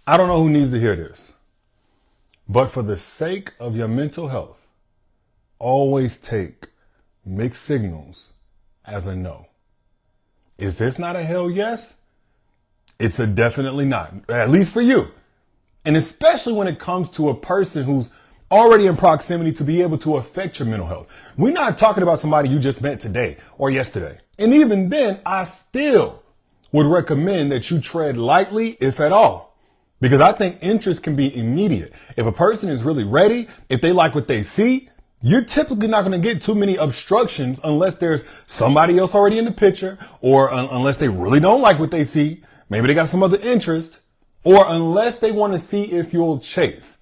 I don't know who needs to hear this, but for the sake of your mental health, always take mixed signals as a no. If it's not a hell yes, it's a definitely not, at least for you. And especially when it comes to a person who's already in proximity to be able to affect your mental health. We're not talking about somebody you just met today or yesterday. And even then, I still would recommend that you tread lightly, if at all, because I think interest can be immediate. If a person is really ready, if they like what they see, you're typically not going to get too many obstructions unless there's somebody else already in the picture, or unless they really don't like what they see. Maybe they got some other interest, or unless they want to see if you'll chase.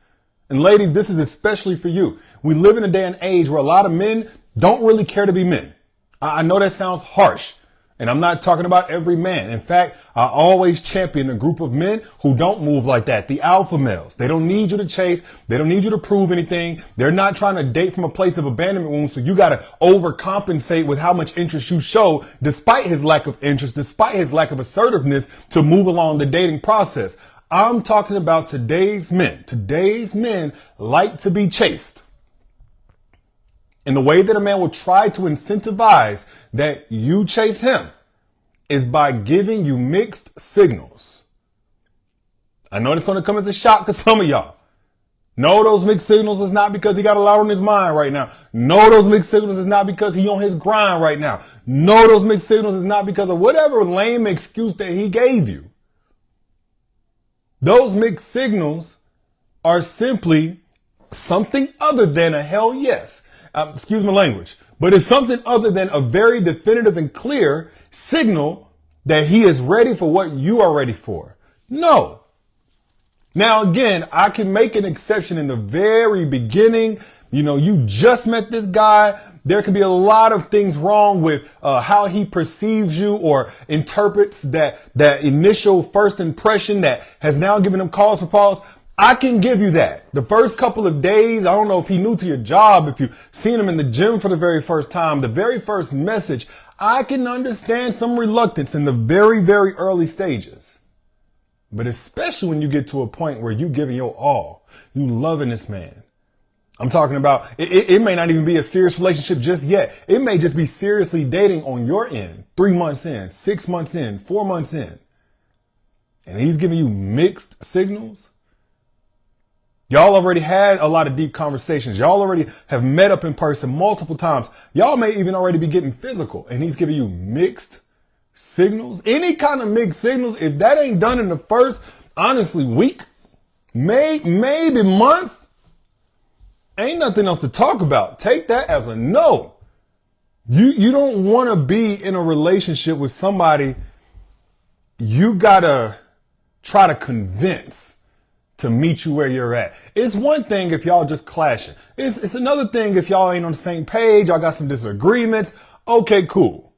And ladies, this is especially for you. We live in a day and age where a lot of men don't really care to be men. I know that sounds harsh, and I'm not talking about every man. In fact, I always champion a group of men who don't move like that. The alpha males. They don't need you to chase. They don't need you to prove anything. They're not trying to date from a place of abandonment wounds. So you got to overcompensate with how much interest you show, despite his lack of interest, despite his lack of assertiveness, to move along the dating process. I'm talking about today's men. Today's men like to be chased. And the way that a man will try to incentivize that you chase him is by giving you mixed signals. I know it's going to come as a shock to some of y'all. No, those mixed signals is not because he got a lot on his mind right now. No, those mixed signals is not because he on his grind right now. No, those mixed signals is not because of whatever lame excuse that he gave you. Those mixed signals are simply something other than a hell yes. Excuse my language, but it's something other than a very definitive and clear signal that he is ready for what you are ready for. No. Now, again, I can make an exception in the very beginning. You know, you just met this guy. There could be a lot of things wrong with how he perceives you or interprets that initial first impression that has now given him cause for pause. I can give you that. The first couple of days, I don't know if he new to your job, if you've seen him in the gym for the very first time, the very first message, I can understand some reluctance in the very, very early stages. But especially when you get to a point where you giving your all, you loving this man. I'm talking about, it may not even be a serious relationship just yet. It may just be seriously dating on your end, 3 months in, 6 months in, 4 months in. And he's giving you mixed signals. Y'all already had a lot of deep conversations. Y'all already have met up in person multiple times. Y'all may even already be getting physical, and he's giving you mixed signals. Any kind of mixed signals, if that ain't done in the first, honestly, week, maybe month, ain't nothing else to talk about. Take that as a no. You don't want to be in a relationship with somebody you gotta try to convince to meet you where you're at. It's one thing if y'all just clashing. It's another thing if y'all ain't on the same page, y'all got some disagreements. Okay, cool.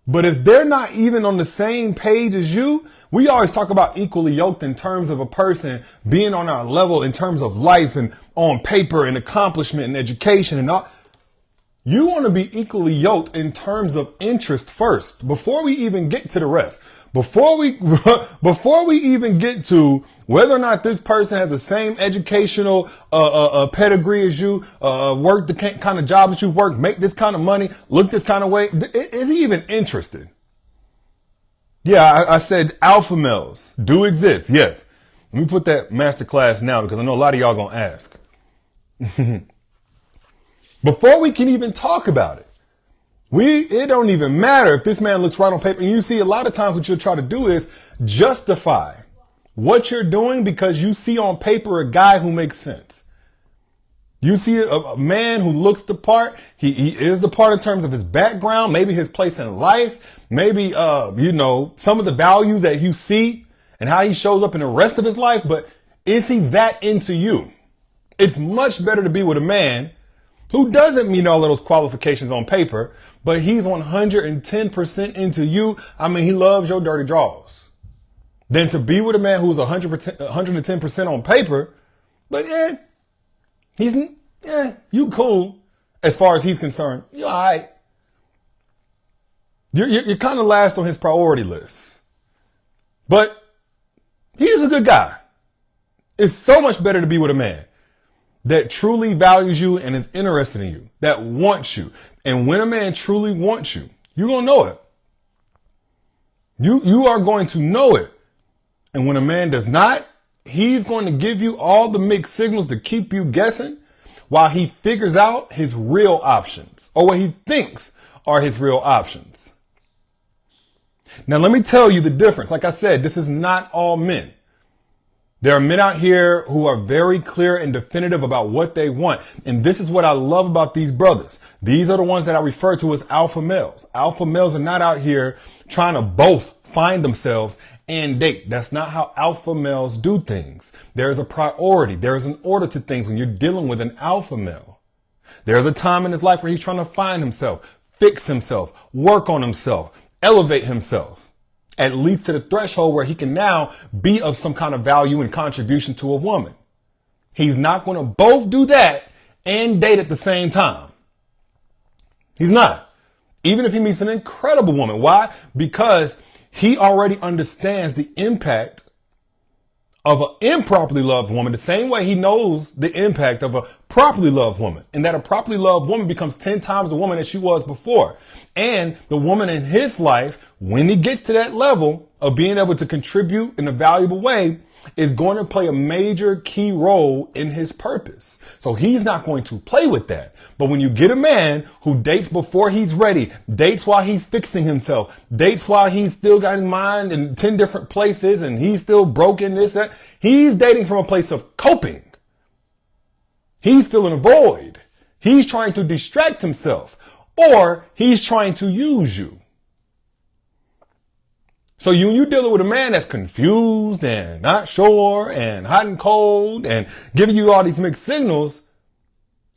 But if they're not even on the same page as you, we always talk about equally yoked in terms of a person being on our level in terms of life and on paper and accomplishment and education and all. You want to be equally yoked in terms of interest first, before we even get to the rest. Before we even get to whether or not this person has the same educational pedigree as you, work the kind of job that you work, make this kind of money, look this kind of way. Is he even interested? Yeah, I said alpha males do exist. Yes. Let me put that masterclass now because I know a lot of y'all gonna ask. Before we can even talk about it, it don't even matter if this man looks right on paper. And you see a lot of times what you'll try to do is justify what you're doing because you see on paper a guy who makes sense. You see a man who looks the part. He is the part in terms of his background, maybe his place in life, maybe, some of the values that you see and how he shows up in the rest of his life. But is he that into you? It's much better to be with a man who doesn't meet all of those qualifications on paper, but he's 110% into you. I mean, he loves your dirty draws. Than to be with a man who's 110% on paper, but you cool as far as he's concerned. You all right. You're kind of last on his priority list. But he's is a good guy. It's so much better to be with a man that truly values you and is interested in you, that wants you. And when a man truly wants you, you're going to know it. You are going to know it. And when a man does not, he's going to give you all the mixed signals to keep you guessing while he figures out his real options, or what he thinks are his real options. Now, let me tell you the difference. Like I said, this is not all men. There are men out here who are very clear and definitive about what they want. And this is what I love about these brothers. These are the ones that I refer to as alpha males. Alpha males are not out here trying to both find themselves and date. That's not how alpha males do things. There's a priority. There is an order to things when you're dealing with an alpha male. There's a time in his life where he's trying to find himself, fix himself, work on himself, elevate himself, at least to the threshold where he can now be of some kind of value and contribution to a woman. He's not going to both do that and date at the same time. He's not. Even if he meets an incredible woman. Why? Because he already understands the impact of an improperly loved woman the same way he knows the impact of a properly loved woman, and that a properly loved woman becomes 10 times the woman that she was before. And the woman in his life, when he gets to that level of being able to contribute in a valuable way, is going to play a major key role in his purpose. So he's not going to play with that. But when you get a man who dates before he's ready, dates while he's fixing himself, dates while he's still got his mind in 10 different places and he's still broken, this, that, he's dating from a place of coping. He's filling a void. He's trying to distract himself, or he's trying to use you. So you're dealing with a man that's confused and not sure and hot and cold and giving you all these mixed signals,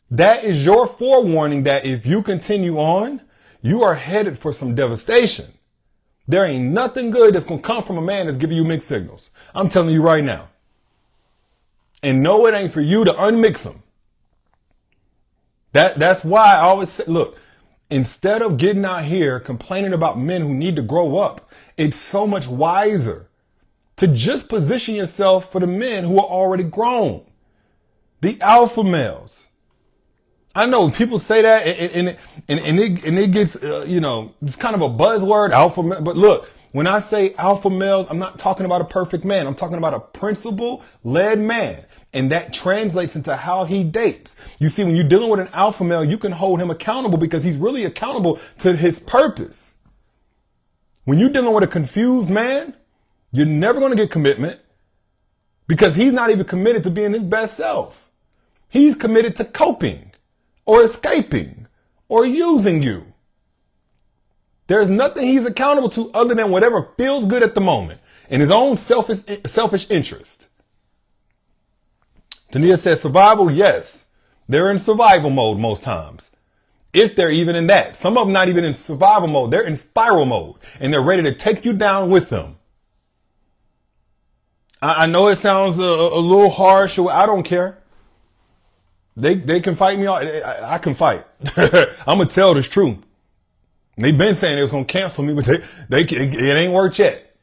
that is your forewarning that if you continue on, you are headed for some devastation. There ain't nothing good that's going to come from a man that's giving you mixed signals. I'm telling you right now. And no, it ain't for you to unmix them. That's why I always say, look, instead of getting out here complaining about men who need to grow up, it's so much wiser to just position yourself for the men who are already grown. The alpha males. I know people say that and it gets, it's kind of a buzzword, alpha male. But look, when I say alpha males, I'm not talking about a perfect man. I'm talking about a principle-led man. And that translates into how he dates. You see, when you're dealing with an alpha male, you can hold him accountable because he's really accountable to his purpose. When you're dealing with a confused man, you're never going to get commitment because he's not even committed to being his best self. He's committed to coping or escaping or using you. There's nothing he's accountable to other than whatever feels good at the moment in his own selfish interest. Tania says survival, yes. They're in survival mode most times. If they're even in that. Some of them not even in survival mode. They're in spiral mode. And they're ready to take you down with them. I know it sounds a little harsh. I don't care. They can fight me. I can fight. I'm going to tell this truth. They've been saying they was going to cancel me, but it ain't worked yet.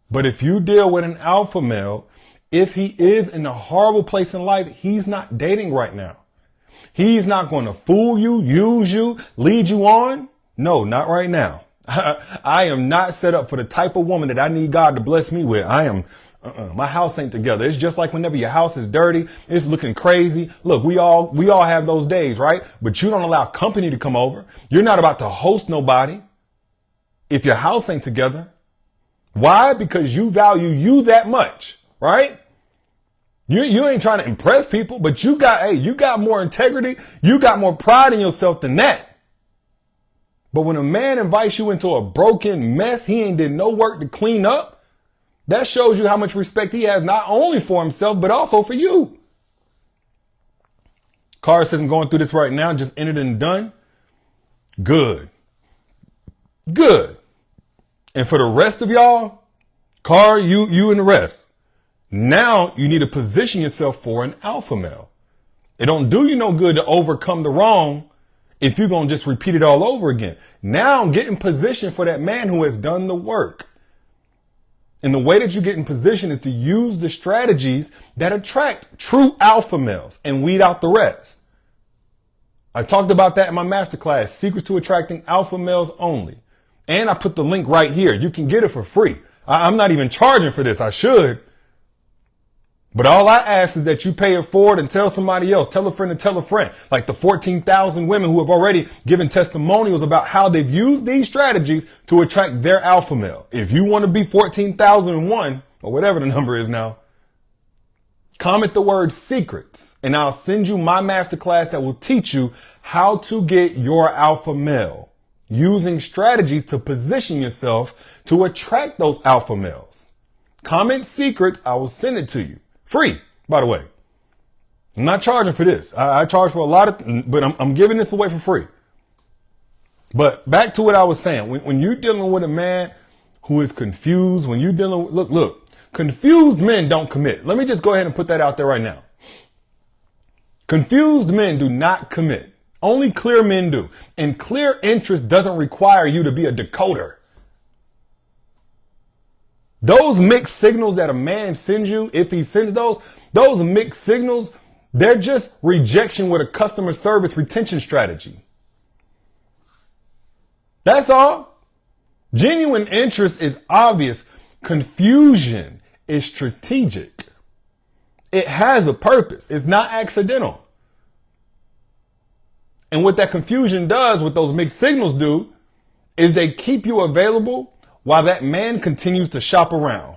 But if you deal with an alpha male, if he is in a horrible place in life, he's not dating right now. He's not going to fool you, use you, lead you on. No, not right now. I am not set up for the type of woman that I need God to bless me with. My house ain't together. It's just like whenever your house is dirty, it's looking crazy. Look, we all have those days, right? But you don't allow company to come over. You're not about to host nobody if your house ain't together. Why? Because you value you that much, right? You ain't trying to impress people, but you got more integrity. You got more pride in yourself than that. But when a man invites you into a broken mess he ain't did no work to clean up, that shows you how much respect he has, not only for himself, but also for you. Car says I'm going through this right now, just ended and done. Good. And for the rest of y'all, Car, you and the rest. Now you need to position yourself for an alpha male. It don't do you no good to overcome the wrong if you're going to just repeat it all over again. Now get in position for that man who has done the work. And the way that you get in position is to use the strategies that attract true alpha males and weed out the rest. I talked about that in my masterclass, Secrets to Attracting Alpha Males Only. And I put the link right here. You can get it for free. I'm not even charging for this. I should. But all I ask is that you pay it forward and tell somebody else. Tell a friend and tell a friend. Like the 14,000 women who have already given testimonials about how they've used these strategies to attract their alpha male. If you want to be 14,001 or whatever the number is now, comment the word secrets and I'll send you my masterclass that will teach you how to get your alpha male using strategies to position yourself to attract those alpha males. Comment secrets. I will send it to you. Free, by the way. I'm not charging for this. I charge for a lot of, but I'm giving this away for free. But back to what I was saying. When you're dealing with a man who is confused, when you're dealing with, look, confused men don't commit. Let me just go ahead and put that out there right now. Confused men do not commit. Only clear men do. And clear interest doesn't require you to be a decoder. Those mixed signals that a man sends you, if he sends those mixed signals, they're just rejection with a customer service retention strategy. That's all. Genuine interest is obvious. Confusion is strategic. It has a purpose. It's not accidental. And what that confusion does, what those mixed signals do, is they keep you available while that man continues to shop around.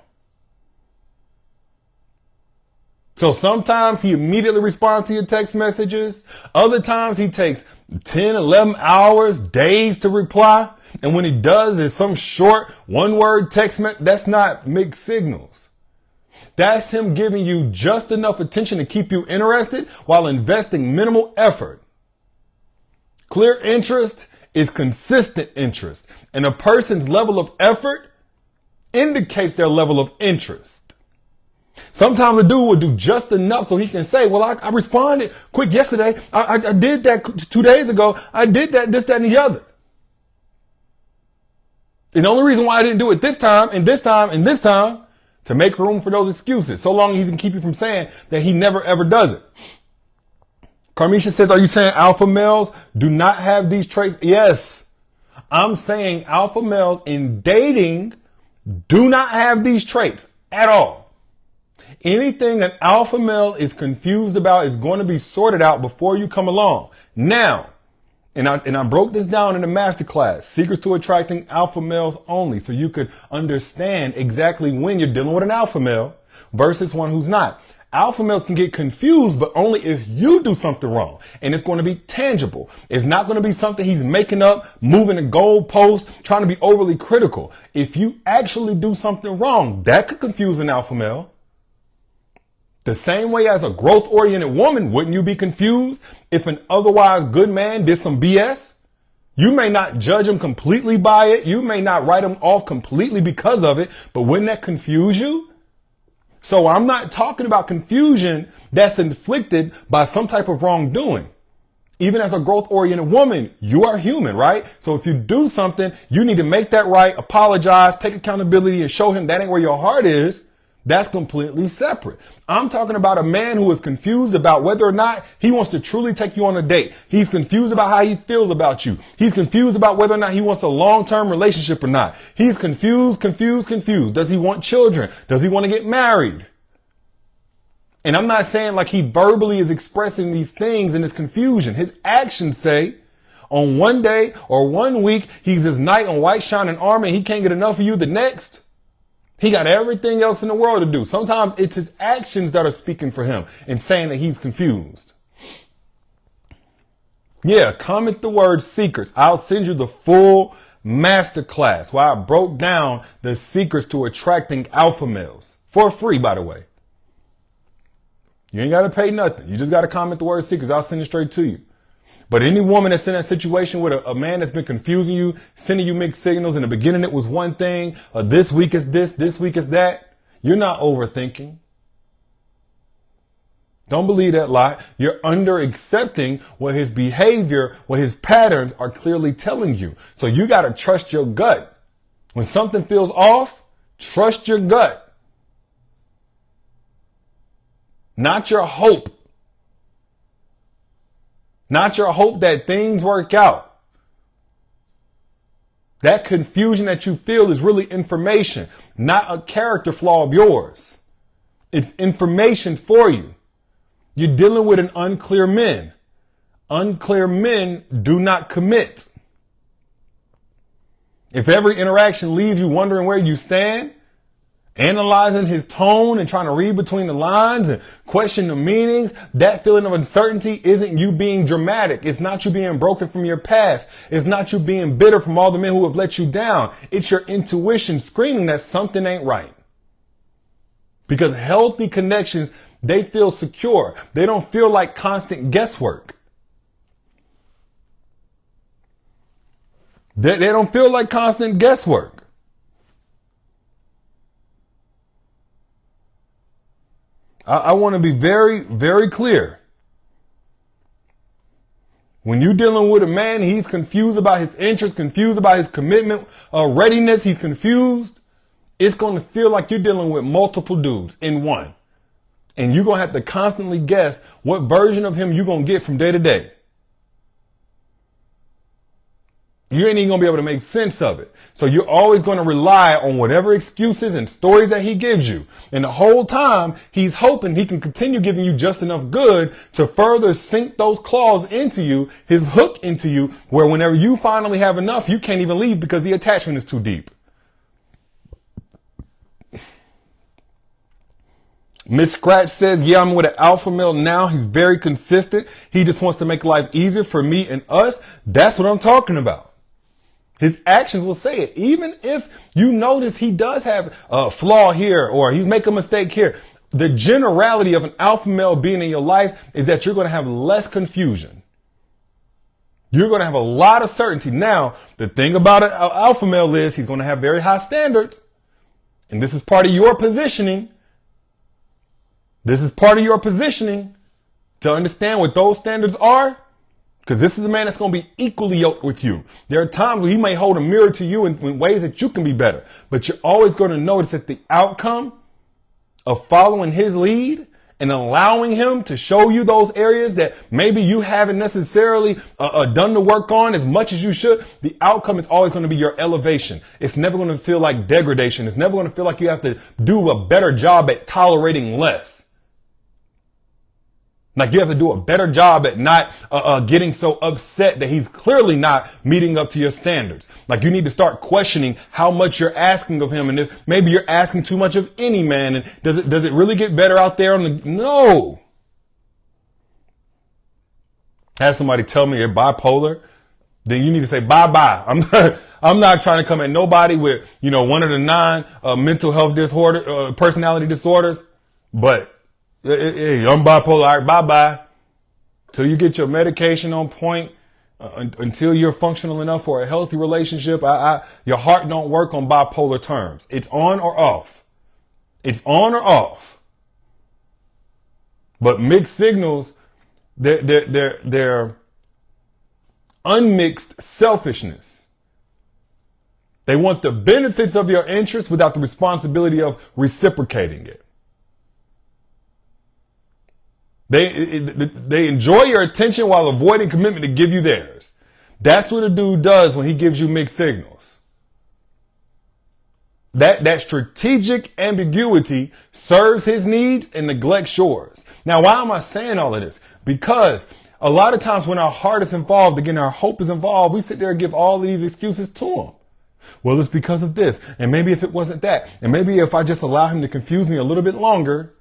So sometimes he immediately responds to your text messages. Other times he takes 10, 11 hours, days to reply. And when he does, it's some short one-word text message. That's not mixed signals. That's him giving you just enough attention to keep you interested while investing minimal effort. Clear interest is consistent interest, and a person's level of effort indicates their level of interest. Sometimes a dude will do just enough so he can say, well, I responded quick yesterday. I did that 2 days ago. I did that, this, that, and the other. And the only reason why I didn't do it this time and this time and this time to make room for those excuses. So long as he can keep you from saying that he never ever does it. Carmisha says, are you saying alpha males do not have these traits? Yes. I'm saying alpha males in dating do not have these traits at all. Anything an alpha male is confused about is going to be sorted out before you come along. Now, and I broke this down in the masterclass, Secrets to Attracting Alpha Males Only, so you could understand exactly when you're dealing with an alpha male versus one who's not. Alpha males can get confused, but only if you do something wrong. And it's going to be tangible. It's not going to be something he's making up, moving a goalpost, trying to be overly critical. If you actually do something wrong, that could confuse an alpha male. The same way as a growth-oriented woman, wouldn't you be confused if an otherwise good man did some BS? You may not judge him completely by it. You may not write him off completely because of it, but wouldn't that confuse you? So I'm not talking about confusion that's inflicted by some type of wrongdoing. Even as a growth-oriented woman, you are human, right? So if you do something, you need to make that right, apologize, take accountability, and show him that ain't where your heart is. That's completely separate. I'm talking about a man who is confused about whether or not he wants to truly take you on a date. He's confused about how he feels about you. He's confused about whether or not he wants a long-term relationship or not. He's confused. Does he want children? Does he want to get married? And I'm not saying like he verbally is expressing these things in his confusion. His actions say on one day or 1 week, he's this knight in white shining armor and he can't get enough of you the next. He got everything else in the world to do. Sometimes it's his actions that are speaking for him and saying that he's confused. Yeah, comment the word secrets. I'll send you the full masterclass where I broke down the secrets to attracting alpha males for free, by the way. You ain't got to pay nothing. You just got to comment the word secrets. I'll send it straight to you. But any woman that's in that situation with a man that's been confusing you, sending you mixed signals, in the beginning it was one thing, this week is this week is that, you're not overthinking. Don't believe that lie. You're under accepting what his behavior, what his patterns are clearly telling you. So you got to trust your gut. When something feels off, Trust your gut, not your hope. Not your hope that things work out. That confusion that you feel is really information, not a character flaw of yours. It's information for you. You're dealing with an unclear man. Unclear men do not commit. If every interaction leaves you wondering where you stand, analyzing his tone and trying to read between the lines and question the meanings, that feeling of uncertainty isn't you being dramatic. It's not you being broken from your past. It's not you being bitter from all the men who have let you down. It's your intuition screaming that something ain't right. Because healthy connections, they feel secure. They don't feel like constant guesswork. They don't feel like constant guesswork. I want to be very, very clear. When you're dealing with a man, he's confused about his interests, confused about his commitment, readiness, he's confused. It's going to feel like you're dealing with multiple dudes in one. And you're going to have to constantly guess what version of him you're going to get from day to day. You ain't even going to be able to make sense of it. So you're always going to rely on whatever excuses and stories that he gives you. And the whole time he's hoping he can continue giving you just enough good to further sink those claws into you, his hook into you, where whenever you finally have enough, you can't even leave because the attachment is too deep. Miss Scratch says, yeah, I'm with an alpha male now. He's very consistent. He just wants to make life easier for me and us. That's what I'm talking about. His actions will say it. Even if you notice he does have a flaw here or he make a mistake here, the generality of an alpha male being in your life is that you're going to have less confusion. You're going to have a lot of certainty. Now, the thing about an alpha male is he's going to have very high standards. And this is part of your positioning. This is part of your positioning to understand what those standards are. Because this is a man that's going to be equally yoked with you. There are times where he may hold a mirror to you in ways that you can be better. But you're always going to notice that the outcome of following his lead and allowing him to show you those areas that maybe you haven't necessarily done the work on as much as you should, the outcome is always going to be your elevation. It's never going to feel like degradation. It's never going to feel like you have to do a better job at tolerating less. Like you have to do a better job at not getting so upset that he's clearly not meeting up to your standards. Like you need to start questioning how much you're asking of him, and if maybe you're asking too much of any man. And does it really get better out there? No. Have somebody tell me you're bipolar, then you need to say bye-bye. I'm not trying to come at nobody with one of the 9 mental health disorder personality disorders, but. Hey, I'm bipolar. All right, bye-bye. Till you get your medication on point, until you're functional enough for a healthy relationship, your heart don't work on bipolar terms. It's on or off. It's on or off. But mixed signals, they're unmixed selfishness. They want the benefits of your interest without the responsibility of reciprocating it. They enjoy your attention while avoiding commitment to give you theirs. That's what a dude does when he gives you mixed signals. That strategic ambiguity serves his needs and neglects yours. Now, why am I saying all of this? Because a lot of times when our heart is involved, again, our hope is involved, we sit there and give all of these excuses to him. Well, it's because of this. And maybe if it wasn't that. And maybe if I just allow him to confuse me a little bit longer,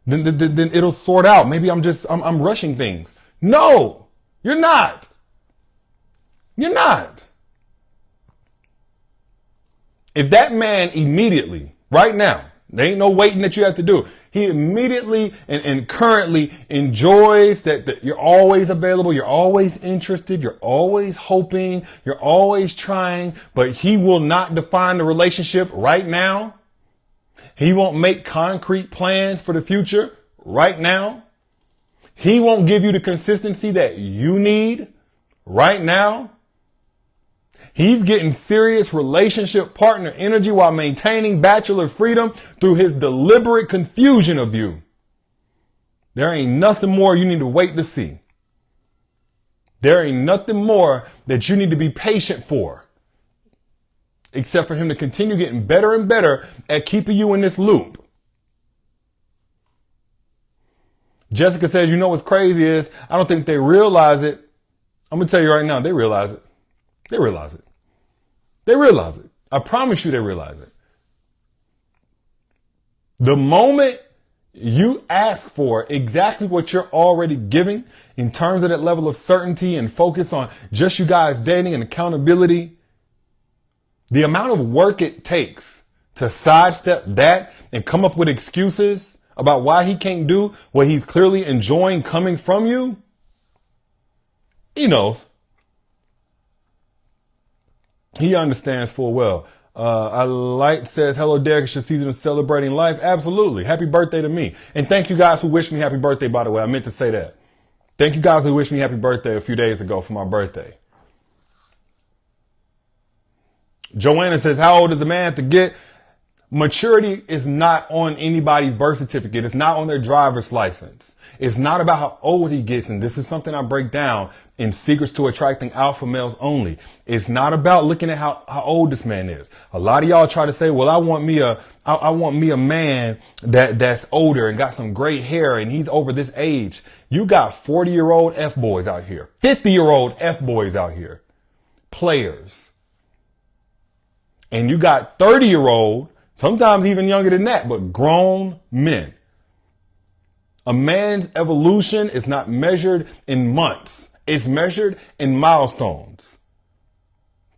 then it'll sort out. Maybe I'm rushing things. No, you're not. You're not. If that man immediately, right now, there ain't no waiting that you have to do. He immediately and currently enjoys that you're always available. You're always interested. You're always hoping. You're always trying, but he will not define the relationship right now. He won't make concrete plans for the future right now. He won't give you the consistency that you need right now. He's getting serious relationship partner energy while maintaining bachelor freedom through his deliberate confusion of you. There ain't nothing more you need to wait to see. There ain't nothing more that you need to be patient for, except for him to continue getting better and better at keeping you in this loop. Jessica says, you know what's crazy is, I don't think they realize it. I'm going to tell you right now, they realize it. They realize it. They realize it. I promise you they realize it. The moment you ask for exactly what you're already giving in terms of that level of certainty and focus on just you guys dating and accountability, the amount of work it takes to sidestep that and come up with excuses about why he can't do what he's clearly enjoying coming from you, he knows. He understands full well. I like says, hello, Derrick. It's your season of celebrating life. Absolutely. Happy birthday to me. And thank you guys who wished me happy birthday, by the way. I meant to say that. Thank you guys who wished me happy birthday a few days ago for my birthday. Joanna says, how old does a man have to get? Maturity is not on anybody's birth certificate. It's not on their driver's license. It's not about how old he gets. And this is something I break down in Secrets to Attracting Alpha Males Only. It's not about looking at how old this man is. A lot of y'all try to say, well, I want me a man that's older and got some gray hair and he's over this age. You got 40-year-old F-boys out here, 50-year-old F-boys out here, players. And you got 30-year-old, sometimes even younger than that, but grown men. A man's evolution is not measured in months. It's measured in milestones.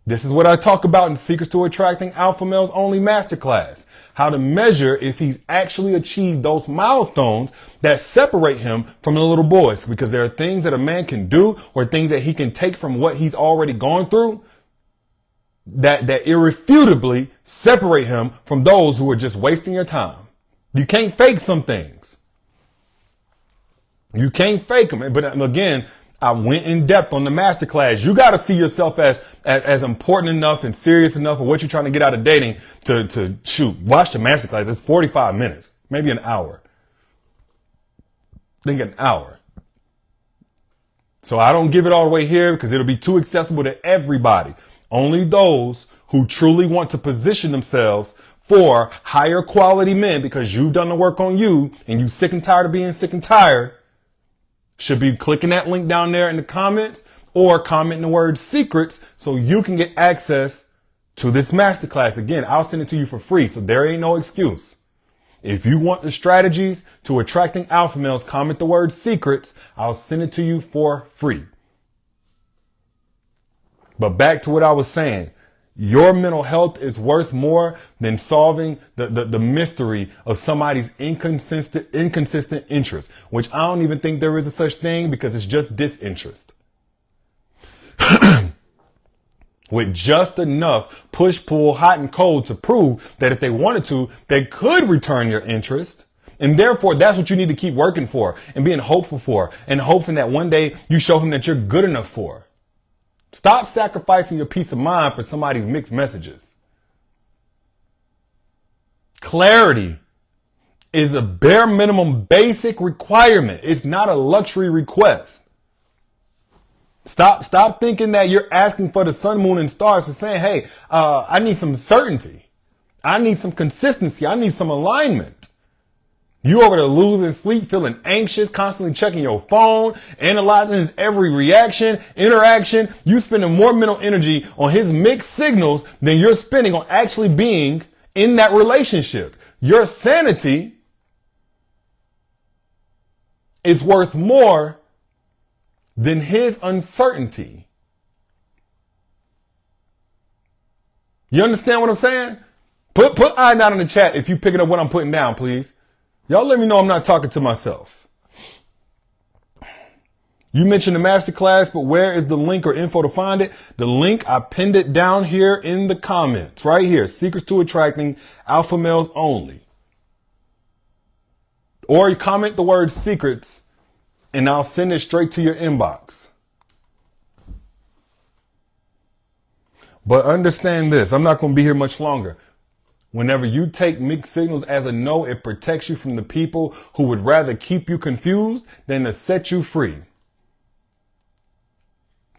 This is what I talk about in Secrets to Attracting Alpha Males Only Masterclass. How to measure if he's actually achieved those milestones that separate him from the little boys. Because there are things that a man can do or things that he can take from what he's already gone through that irrefutably separate him from those who are just wasting your time. You can't fake some things. You can't fake them. But again, I went in depth on the masterclass. You got to see yourself as important enough and serious enough for what you're trying to get out of dating to shoot. Watch the masterclass. It's 45 minutes, maybe an hour. I think an hour. So I don't give it all the way here because it'll be too accessible to everybody. Only those who truly want to position themselves for higher quality men because you've done the work on you and you sick and tired of being sick and tired should be clicking that link down there in the comments or commenting the word secrets so you can get access to this masterclass. Again, I'll send it to you for free, so there ain't no excuse. If you want the strategies to attracting alpha males, comment the word secrets. I'll send it to you for free. But back to what I was saying. Your mental health is worth more than solving the mystery of somebody's inconsistent interest, which I don't even think there is a such thing because it's just disinterest. With just enough push, pull, hot and cold to prove that if they wanted to, they could return your interest. And therefore, that's what you need to keep working for and being hopeful for and hoping that one day you show him that you're good enough for. Stop sacrificing your peace of mind for somebody's mixed messages. Clarity is a bare minimum basic requirement. It's not a luxury request. Stop thinking that you're asking for the sun, moon, and stars and saying, hey, I need some certainty. I need some consistency. I need some alignment. You over there losing sleep, feeling anxious, constantly checking your phone, analyzing his every reaction, interaction. You spending more mental energy on his mixed signals than you're spending on actually being in that relationship. Your sanity is worth more than his uncertainty. You understand what I'm saying? Put I down in the chat if you picking up what I'm putting down, please. Y'all let me know I'm not talking to myself. You mentioned the masterclass, but where is the link or info to find it? The link, I pinned it down here in the comments. Right here. Secrets to Attracting Alpha Males Only. Or you comment the word secrets and I'll send it straight to your inbox. But understand this, I'm not going to be here much longer. Whenever you take mixed signals as a no, it protects you from the people who would rather keep you confused than to set you free.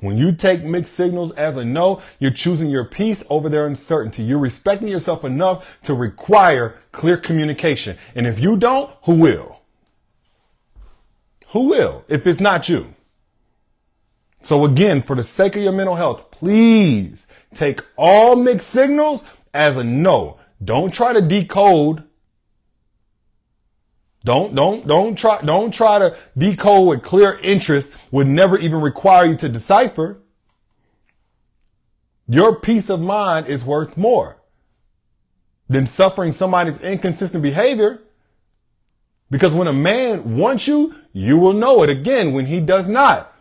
When you take mixed signals as a no, you're choosing your peace over their uncertainty. You're respecting yourself enough to require clear communication. And if you don't, who will? Who will if it's not you? So again, for the sake of your mental health, please take all mixed signals as a no. Don't try to decode. Don't try to decode with clear interest would never even require you to decipher. Your peace of mind is worth more than suffering somebody's inconsistent behavior. Because when a man wants you, you will know it. Again, when he does not,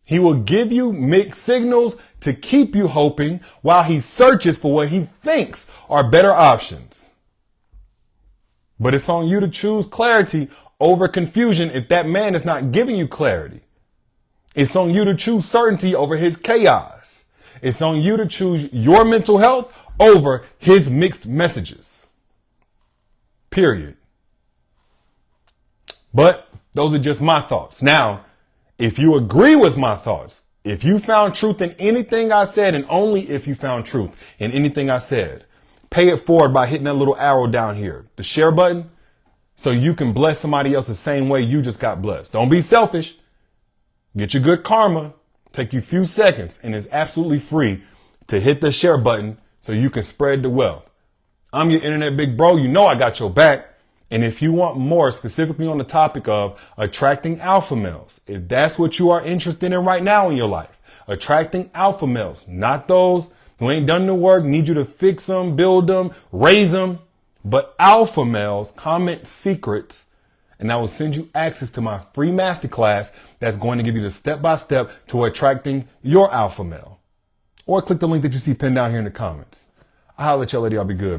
he will give you mixed signals to keep you hoping while he searches for what he thinks are better options. But it's on you to choose clarity over confusion if that man is not giving you clarity. It's on you to choose certainty over his chaos. It's on you to choose your mental health over his mixed messages. Period. But those are just my thoughts. Now, if you agree with my thoughts, if you found truth in anything I said, and only if you found truth in anything I said, pay it forward by hitting that little arrow down here, the share button, so you can bless somebody else the same way you just got blessed. Don't be selfish. Get your good karma. Take you a few seconds, and it's absolutely free to hit the share button so you can spread the wealth. I'm your internet big bro. You know I got your back. And if you want more specifically on the topic of attracting alpha males, if that's what you are interested in right now in your life, attracting alpha males, not those who ain't done the work, need you to fix them, build them, raise them, but alpha males, comment secrets, and I will send you access to my free masterclass that's going to give you the step-by-step to attracting your alpha male. Or click the link that you see pinned down here in the comments. I'll holler at y'all later. Y'all be good.